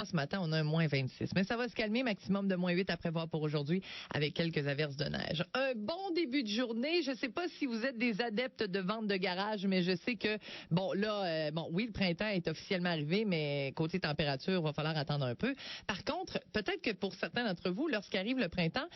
ce matin, on a un moins 26. Mais ça va se calmer, maximum de moins 8 à prévoir pour aujourd'hui, avec quelques averses de neige. Un bon début de journée. Je sais pas si vous êtes des adeptes de vente de garage, mais je sais que, oui, le printemps est officiellement arrivé, mais côté température, va falloir attendre un peu. Par contre, peut-être que pour certains d'entre vous, lorsqu'arrive le printemps,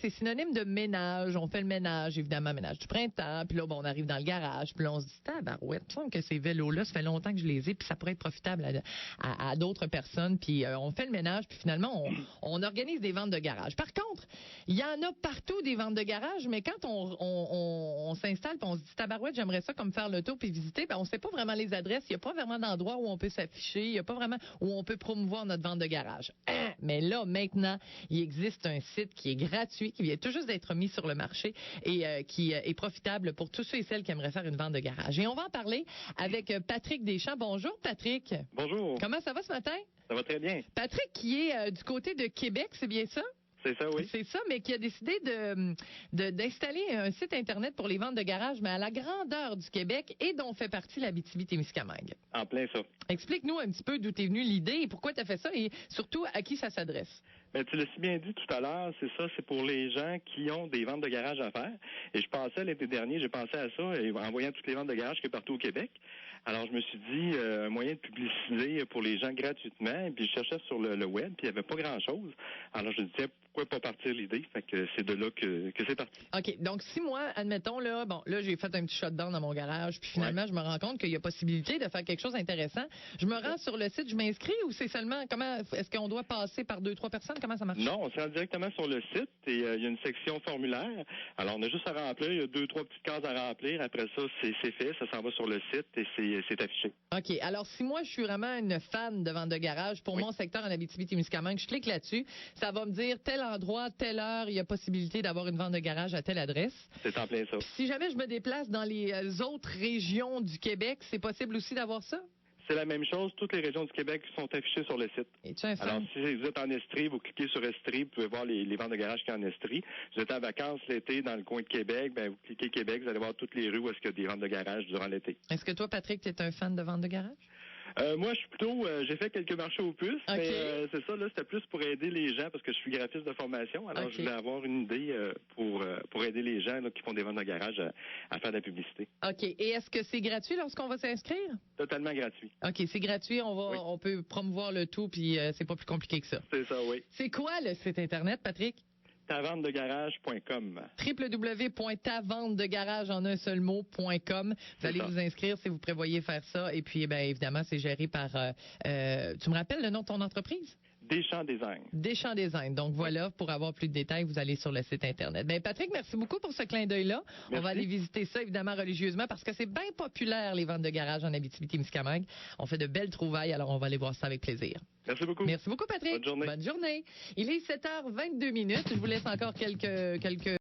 c'est synonyme de ménage. On fait le ménage, évidemment, ménage du printemps. Puis là, on arrive dans le garage. Puis là, on se dit, tabarouette, il me semble que ces vélos-là, ça fait longtemps que je les ai, puis ça pourrait être profitable à d'autres personnes. Puis on fait le ménage, puis finalement, on organise des ventes de garage. Par contre, il y en a partout des ventes de garage, mais quand on s'installe, puis on se dit, tabarouette, j'aimerais ça comme faire le tour puis visiter, on sait pas vraiment les adresses. Il y a pas vraiment d'endroit où on peut s'afficher. Il y a pas vraiment où on peut promouvoir notre vente de garage. Mais là, maintenant, il existe un site qui est gratuit, qui vient tout juste d'être mis sur le marché et qui est profitable pour tous ceux et celles qui aimeraient faire une vente de garage. Et on va en parler avec Patrick Deschamps. Bonjour, Patrick. Bonjour. Comment ça va ce matin? Ça va très bien. Patrick qui est du côté de Québec, c'est bien ça? C'est ça, oui. C'est ça, mais qui a décidé d'installer un site Internet pour les ventes de garage, mais à la grandeur du Québec et dont fait partie l'Abitibi-Témiscamingue. En plein ça. Explique-nous un petit peu d'où t'es venue l'idée et pourquoi t'as fait ça et surtout à qui ça s'adresse. Tu l'as si bien dit tout à l'heure, c'est pour les gens qui ont des ventes de garage à faire. Et je pensais l'été dernier, j'ai pensé à ça et en voyant toutes les ventes de garage qu'il y a partout au Québec. Alors je me suis dit un moyen de publiciser pour les gens gratuitement. Et puis je cherchais sur le web, puis il n'y avait pas grand-chose. Alors je me disais pourquoi pas partir l'idée. Fait que c'est de là que c'est parti. OK. Donc si moi, admettons là, j'ai fait un petit shutdown dans mon garage, puis finalement je me rends compte qu'il y a possibilité de faire quelque chose d'intéressant. Je me rends sur le site, je m'inscris ou c'est seulement est-ce qu'on doit passer par 2-3 personnes? Comment ça marche? Non, on se rend directement sur le site et il y a une section formulaire. Alors, on a juste à remplir. Il y a 2-3 petites cases à remplir. Après ça, c'est fait. Ça s'en va sur le site et c'est affiché. OK. Alors, si moi, je suis vraiment une fan de vente de garage pour mon secteur en Abitibi-Témiscamingue, je clique là-dessus. Ça va me dire tel endroit, telle heure, il y a possibilité d'avoir une vente de garage à telle adresse. C'est en plein ça. Puis, si jamais je me déplace dans les autres régions du Québec, c'est possible aussi d'avoir ça? C'est la même chose. Toutes les régions du Québec sont affichées sur le site. Es-tu un fan? Alors, si vous êtes en Estrie, vous cliquez sur Estrie, vous pouvez voir les ventes de garage qui sont en Estrie. Si vous êtes en vacances l'été dans le coin de Québec, vous cliquez Québec, vous allez voir toutes les rues où est-ce qu'il y a des ventes de garage durant l'été. Est-ce que toi, Patrick, tu es un fan de vente de garage? Moi, je suis plutôt, j'ai fait quelques marchés aux puces, mais c'est ça, là, c'était plus pour aider les gens parce que je suis graphiste de formation. Alors, je voulais avoir une idée pour aider les gens là, qui font des ventes de garage à faire de la publicité. OK. Et est-ce que c'est gratuit lorsqu'on va s'inscrire? Totalement gratuit. OK, c'est gratuit, on peut promouvoir le tout, puis c'est pas plus compliqué que ça. C'est ça, oui. C'est quoi le site Internet, Patrick? tavendedegarage.com. www.tavendedegarage en un seul mot.com. Vous allez vous inscrire si vous prévoyez faire ça. Et puis, évidemment, c'est géré par... tu me rappelles le nom de ton entreprise? Deschamps Design. Deschamps Design. Donc voilà, pour avoir plus de détails, vous allez sur le site Internet. Patrick, merci beaucoup pour ce clin d'œil-là. Merci. On va aller visiter ça, évidemment, religieusement, parce que c'est bien populaire, les ventes de garage en Abitibi-Témiscamingue. On fait de belles trouvailles, alors on va aller voir ça avec plaisir. Merci beaucoup. Merci beaucoup, Patrick. Bonne journée. Bonne journée. Il est 7h22. Je vous laisse encore quelques